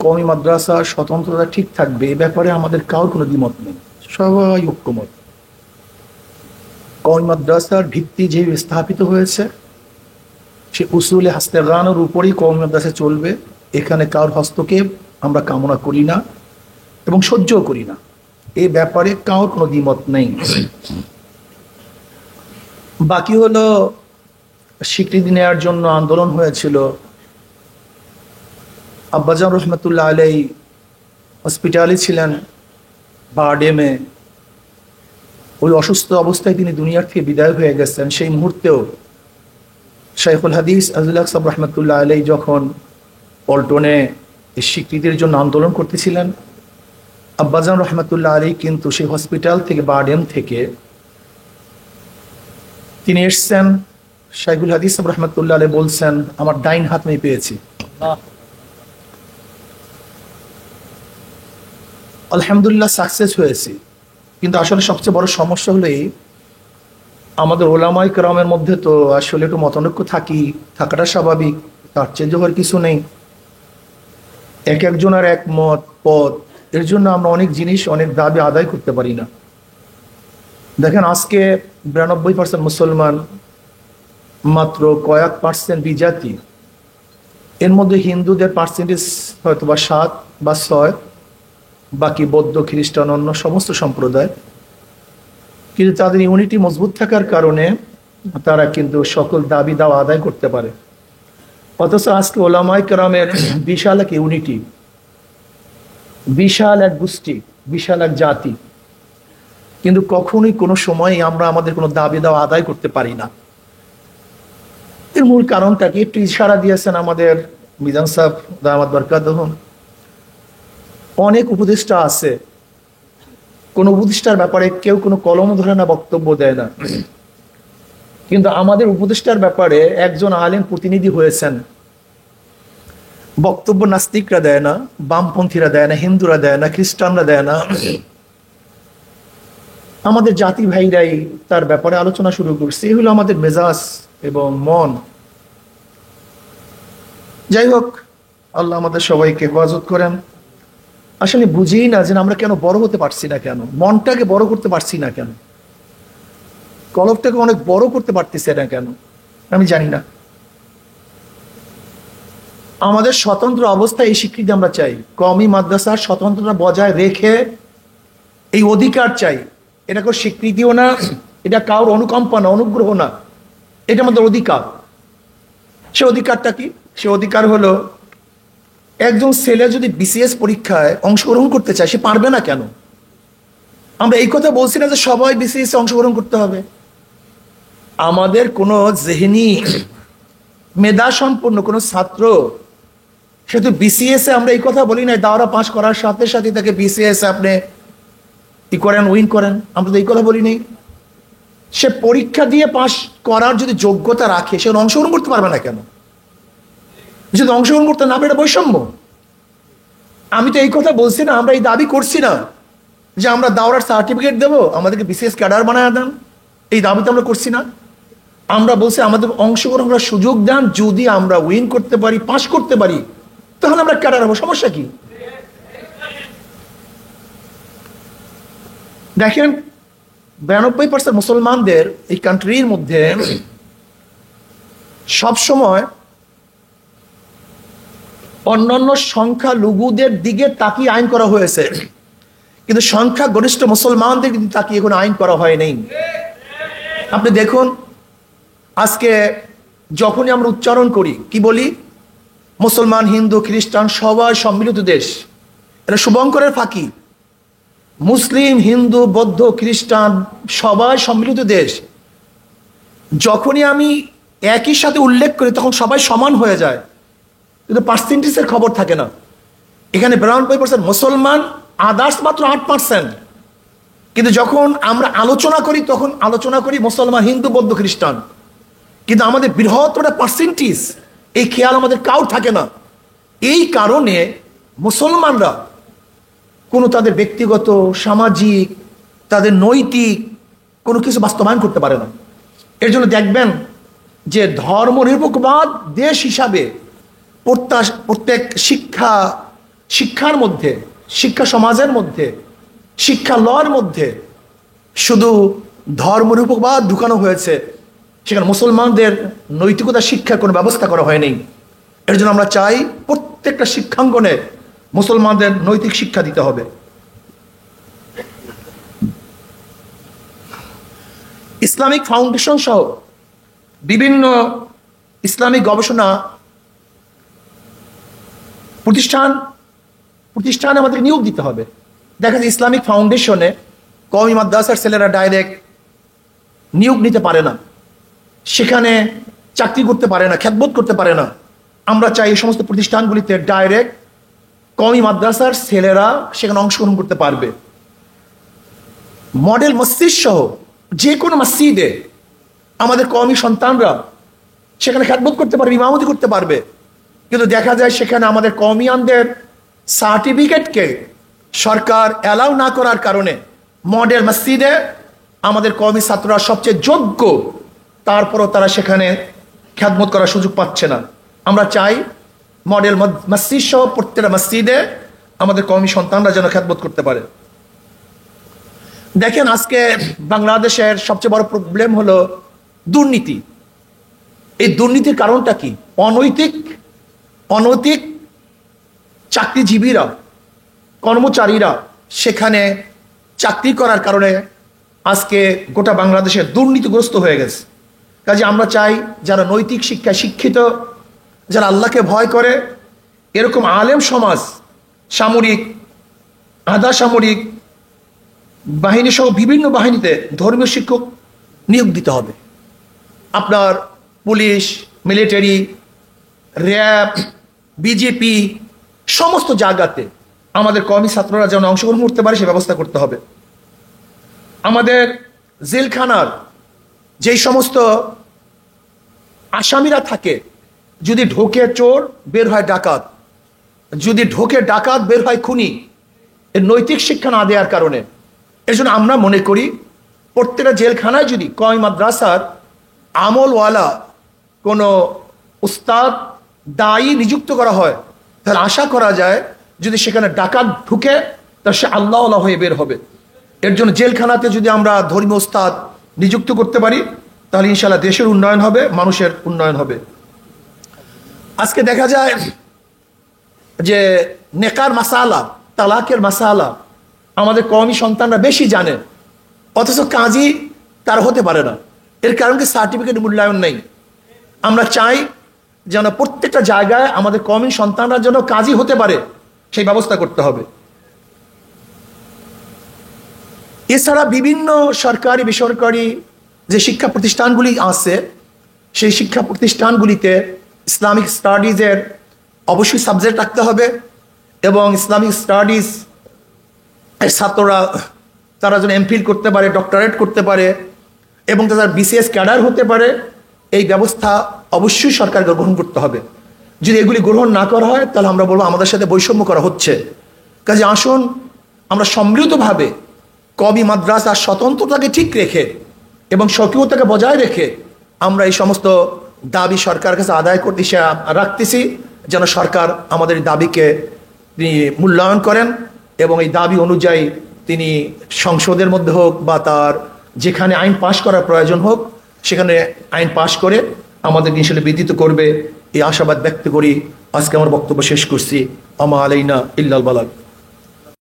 কওমি মাদ্রাসার স্বতন্ত্রতা ঠিক থাকবে এ ব্যাপারে আমাদের কারোর কোনো দ্বিমত নেই, সবাই ঐক্যমত। কওমি মাদ্রাসার ভিত্তি যে স্থাপিত হয়েছে সে উসুলে হাস্তেগানোর উপরেই কওমি মাদ্রাসা চলবে। এখানে কারোর হস্তক্ষেপ আমরা কামনা করি না এবং সহ্যও করি না, এ ব্যাপারে কারোর কোনো দ্বিমত নেই। বাকি হলো স্বীকৃতি নেওয়ার জন্য আন্দোলন হয়েছিল। আব্বাজান রহমতুল্লাহ আলাই হসপিটালে ছিলেন বারডেমে, ওই অসুস্থ অবস্থায় তিনি দুনিয়ার থেকে বিদায় হয়ে গেছেন। সেই মুহূর্তেও শাইখুল হাদিস আজুল আকসাব রহমতুল্লাহ আলাই যখন পল্টনে এই স্বীকৃতির জন্য আন্দোলন করতেছিলেন, আব্বাজান রহমতুল্লাহ আলাই কিন্তু সেই হসপিটাল থেকে বারডেম থেকে তিনি এসছেন। শাইখুল হাদিস রহমতুল্লাহ আলাই বলছেন, আমার ডাইন হাত আমি পেয়েছি। আলহামদুলিল্লাহ সাকসেস হয়েছি, কিন্তু আসলে সবচেয়ে বড় সমস্যা হলো এই, আমাদের ওলামায়ে কেরামের মধ্যে তো আসলে একটু মতানৈক্য থাকাটা স্বাভাবিক, তার চেঞ্জ হওয়ার কিছু নেই। এক একজনের এক মত পথ, এর জন্য আমরা অনেক জিনিস অনেক দাবি আদায় করতে পারি না। দেখেন আজকে 92% মুসলমান, মাত্র কয়েক পার্সেন্ট বিজাতি, এর মধ্যে হিন্দুদের পার্সেন্টেজ হয়তো বা 7 বা 6, বাকি বৌদ্ধ খ্রিস্টান অন্য সমস্ত সম্প্রদায়। কিন্তু তাদের ইউনিটি মজবুত থাকার কারণে তারা কিন্তু সকল দাবি দাওয়া আদায় করতে পারে। অথচ আজকে ওলামায়ে কেরামের বিশাল এক ইউনিটি, বিশাল এক গোষ্ঠী, বিশাল এক জাতি, কিন্তু কখনোই কোনো সময় আমরা আমাদের কোনো দাবি দাওয়া আদায় করতে পারি না। এর মূল কারণটাকে একটু ইশারা দিয়েছেন আমাদের মিজান সাহেব দামাত বরকাতুহু। অনেক উপদেষ্টা আছে, কোন উপদেষ্টার ব্যাপারে কেউ কোনো কলম ধরে না, বক্তব্য দেয় না, কিন্তু আমাদের উপদেষ্টার ব্যাপারে একজন আলেম প্রতিনিধি হয়েছেন, বক্তব্য নাস্তিকরা দেয় না, বামপন্থীরা দেয় না, হিন্দুরা দেয় না, খ্রিস্টানরা দেয় না, আমাদের জাতি ভাইরাই তার ব্যাপারে আলোচনা শুরু করছে। এই হলো আমাদের মেজাজ এবং মন। যাই হোক, আল্লাহ আমাদের সবাইকে হেফাজত করেন। আসলে বুঝি না যে আমরা কেন বড় হতে পারছি না, কেন মনটাকে বড় করতে পারছি না, কেন কলবটাকে অনেক বড় করতে পারতেছে না কেন, আমি জানি না। আমাদের স্বতন্ত্র অবস্থায় এই স্বীকৃতি আমরা চাই, কওমি মাদ্রাসার স্বতন্ত্রতা বজায় রেখে এই অধিকার চাই। এটা কেউ স্বীকৃতিও না, এটা কারোর অনুকম্পা না, অনুগ্রহ না, এটা আমাদের অধিকার। সে অধিকারটা কি? সে অধিকার হলো, একজন ছেলে যদি বিসিএস পরীক্ষায় অংশগ্রহণ করতে চায়, সে পারবে না কেন? আমরা এই কথা বলছি না যে সবাই বিসিএস অংশগ্রহণ করতে হবে। আমাদের কোনো জেহনি মেধা সম্পন্ন কোনো ছাত্র সে তো বিসিএস এ, আমরা এই কথা বলি না দাওরা পাস করার সাথে সাথে তাকে বিসিএস আপনি কি করেন, উইন করেন, আমরা তো এই কথা বলি নেই। সে পরীক্ষা দিয়ে পাস করার যদি যোগ্যতা রাখে, সে অংশগ্রহণ করতে পারবে না কেন? যদি অংশগ্রহণ করতে না পারে, এটা বৈষম্য। আমি তো এই কথা বলছি না, আমরা এই দাবি করছি না যে আমরা দাওরার সার্টিফিকেট দেবো, আমাদেরকে বিসিএস ক্যাডার বানায় দেন, এই দাবি তো আমরা করছি না। আমরা বলছি আমাদের অংশগ্রহণ করার সুযোগ দেন, যদি আমরা উইন করতে পারি, পাস করতে পারি, তাহলে আমরা ক্যাডার হবো, সমস্যা কি? দেখেন 92% মুসলমানদের এই কান্ট্রির মধ্যে সবসময় অন্যান্য সংখ্যা লঘুদের দিকে তাকিয়ে আইন করা হয়েছে, কিন্তু সংখ্যা গরিষ্ঠ মুসলমানদের দিকে তাকিয়ে কোনো আইন করা হয় নাই। আপনি দেখুন, আজকে যখনই আমরা উচ্চারণ করি, কি বলি? মুসলমান, হিন্দু, খ্রিস্টান সবাই সম্মিলিত দেশ। এটা শুভঙ্করের ফাঁকি। মুসলিম, হিন্দু, বৌদ্ধ, খ্রিস্টান সবাই সম্মিলিত দেশ। যখনই আমি একই সাথে উল্লেখ করি, তখন সবাই সমান হয়ে যায়, কিন্তু পার্সেন্টেজের খবর থাকে না। এখানে 92% মুসলমান, আদার্স মাত্র 8%। কিন্তু যখন আমরা আলোচনা করি, তখন আলোচনা করি মুসলমান, হিন্দু, বৌদ্ধ, খ্রিস্টান, কিন্তু আমাদের বৃহত্তর পার্সেন্টেজ এই খেয়াল আমাদের কাউর থাকে না। এই কারণে মুসলমানরা কোনো তাদের ব্যক্তিগত, সামাজিক, তাদের নৈতিক কোনো কিছু বাস্তবায়ন করতে পারে না। এর জন্য দেখবেন যে ধর্মনিরপেক্ষবাদ দেশ হিসাবে প্রত্যেক শিক্ষার মধ্যে, শিক্ষা সমাজের মধ্যে, শিক্ষা লয়ের মধ্যে শুধু ধর্মরূপবাদ ঢুকানো হয়েছে, সেখানে মুসলমানদের নৈতিকতা শিক্ষার কোনো ব্যবস্থা করা হয়নি। এর জন্য আমরা চাই প্রত্যেকটা শিক্ষাঙ্গনে মুসলমানদের নৈতিক শিক্ষা দিতে হবে। ইসলামিক ফাউন্ডেশন সহ বিভিন্ন ইসলামিক গবেষণা প্রতিষ্ঠানে আমাদের নিয়োগ দিতে হবে। দেখা যায় ইসলামিক ফাউন্ডেশনে কওমি মাদ্রাসার ছেলেরা ডাইরেক্ট নিয়োগ নিতে পারে না, সেখানে চাকরি করতে পারে না, খ্যাতবোধ করতে পারে না। আমরা চাই এই সমস্ত প্রতিষ্ঠানগুলিতে ডাইরেক্ট কওমি মাদ্রাসার ছেলেরা সেখানে অংশগ্রহণ করতে পারবে। মডেল মসজিদ সহ যে কোনো মসজিদে আমাদের কওমি সন্তানরা সেখানে খ্যাতবোধ করতে পারবে, ইমামতি করতে পারবে। কিন্তু দেখা যায় সেখানে আমাদের কওমিয়ানদের সার্টিফিকেটকে সরকার অ্যালাউ না করার কারণে মডেল মসজিদে আমাদের কওমি ছাত্ররা সবচেয়ে যোগ্য, তারপরও তারা সেখানে খ্যাতমত করার সুযোগ পাচ্ছে না। আমরা চাই মডেল মসজিদ সহ প্রত্যেকটা মসজিদে আমাদের কওমি সন্তানরা যেন খ্যাতমত করতে পারে। দেখেন, আজকে বাংলাদেশের সবচেয়ে বড় প্রবলেম হলো দুর্নীতি। এই দুর্নীতির কারণটা কি? অনৈতিক চাকরিজীবীরা, কর্মচারীরা সেখানে চাকরি করার কারণে আজকে গোটা বাংলাদেশের দুর্নীতিগ্রস্ত হয়ে গেছে। কাজে আমরা চাই যারা নৈতিক শিক্ষায় শিক্ষিত, যারা আল্লাহকে ভয় করে, এরকম আলেম সমাজ, সামরিক, আধা সামরিক বাহিনী সহ বিভিন্ন বাহিনীতে ধর্মীয় শিক্ষক নিয়োগ দিতে হবে। আপনার পুলিশ, মিলিটারি, র্যাব, বিজেপি সমস্ত জায়গাতে আমাদের কওমি ছাত্ররা যেন অংশগ্রহণ করতে পারে সে ব্যবস্থা করতে হবে। আমাদের জেলখানার যেই সমস্ত আসামিরা থাকে, যদি ঢোকে চোর বের হয় ডাকাত, যদি ঢোকে ডাকাত বের হয় খুনি, এর নৈতিক শিক্ষা না দেওয়ার কারণে। এর জন্য আমরা মনে করি প্রত্যেকটা জেলখানায় যদি কওমি মাদ্রাসার আমলওয়ালা কোনো উস্তাদ, দায়ী নিযুক্ত করা হয়, তাহলে আশা করা যায় যদি সেখানে ডাকাত ঢুকে তাহলে সে আল্লাহওয়ালা হয়ে বের হবে। এর জন্য জেলখানাতে যদি আমরা ধর্মীয় উস্তাদ নিযুক্ত করতে পারি তাহলে ইনশাআল্লাহ দেশের উন্নয়ন হবে, মানুষের উন্নয়ন হবে। আজকে দেখা যায় যে নেকার মাসালা, তালাকের মাসালা আমাদের কওমি সন্তানরা বেশি জানে, অথচ কাজী তার হতে পারে না। এর কারণ কি? সার্টিফিকেট মূল্যায়ন নেই। আমরা চাই যেন প্রত্যেকটা জায়গায় আমাদের কওমি সন্তানরা যেন কাজী হতে পারে সেই ব্যবস্থা করতে হবে। এছাড়া বিভিন্ন সরকারি বেসরকারি যে শিক্ষা প্রতিষ্ঠানগুলি আছে, সেই শিক্ষা প্রতিষ্ঠানগুলিতে ইসলামিক স্টাডিজের অবশ্যই সাবজেক্ট রাখতে হবে এবং ইসলামিক স্টাডিজ ছাত্ররা তারা যেন এমফিল করতে পারে, ডক্টরেট করতে পারে এবং তারা বিসিএস ক্যাডার হতে পারে, এই ব্যবস্থা অবশ্যই সরকারকে গ্রহণ করতে হবে। যদি এগুলি গ্রহণ না করা হয় তাহলে আমরা বলবো আমাদের সাথে বৈষম্য করা হচ্ছে। কাজে আসুন আমরা সম্মিলিতভাবে কওমি মাদ্রাসার স্বতন্ত্রতাকে ঠিক রেখে এবং স্বকীয়তাকে বজায় রেখে আমরা এই সমস্ত দাবি সরকারের কাছে আদায় করতে রাখতেছি, যেন সরকার আমাদের দাবিকে তিনি মূল্যায়ন করেন এবং এই দাবি অনুযায়ী তিনি সংসদের মধ্যে হোক বা তার যেখানে আইন পাশ করার প্রয়োজন হোক সেখানে আইন পাশ করে আমাদের হিসেবে বিদিত করবে, এই আশাবাদ ব্যক্ত করি আজকে আমার বক্তব্য শেষ করছি। আমা আলাইনা ইল্লাল বালাগ।